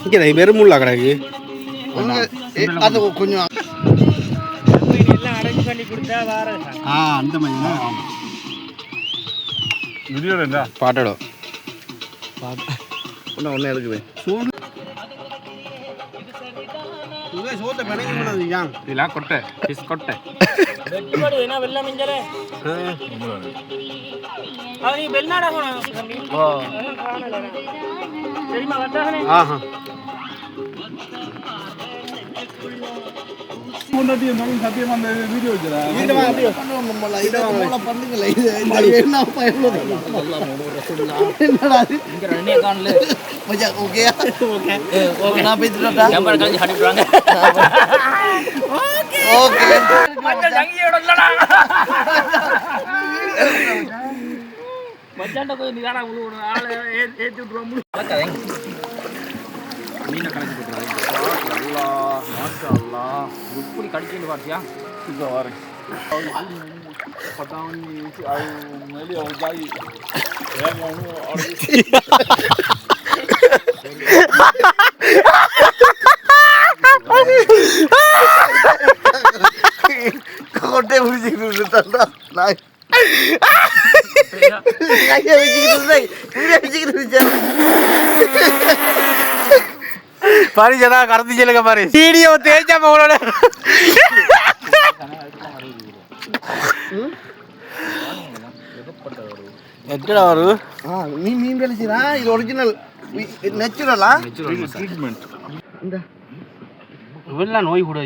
இங்கே வெறும் முள்ளா கிடக்கு அது கொஞ்சம் எல்லாம் அரேஞ்ச் பண்ணி கொடுத்தா வார அந்த மாதிரி பாட்டோட ஒன்று இருக்குது சோத்தை பிணைக்க முடியாது ஏன் இதெல்லாம் கொட்டை கொட்டை என்ன வெள்ளம் மிஞ்சலே அவனி வெள்ளாடா போனோம் சரிமா வந்தானே முன்னாடி இருந்தாலும் சத்தியமா அந்த வீடியோ வச்சுடா மச்சாண்ட போய் நிகாரா முழு ஆளை ஏத்தி விட்டுருவோம் மீனை கலந்து போட்டுறாங்க அல்லாஹ் மாஷா அல்லாஹ் எப்படி கடிச்சிட்டு பாத்தியா இங்க வரேன் பட்டாவணி அது மேலே அவதாய் கொட்டை பிடிச்சிக்கிட்டு நாய் பாரு ஜனா கடந்து சொல்லுங்க பாரு வீடியோ தேய்ச்சா போகல எத்தனை வரும் மீன் கழிச்சுனா இது ஒரிஜினல் நேச்சுரலா ட்ரீட்மெண்ட் இவெல்லாம் நோய் கூட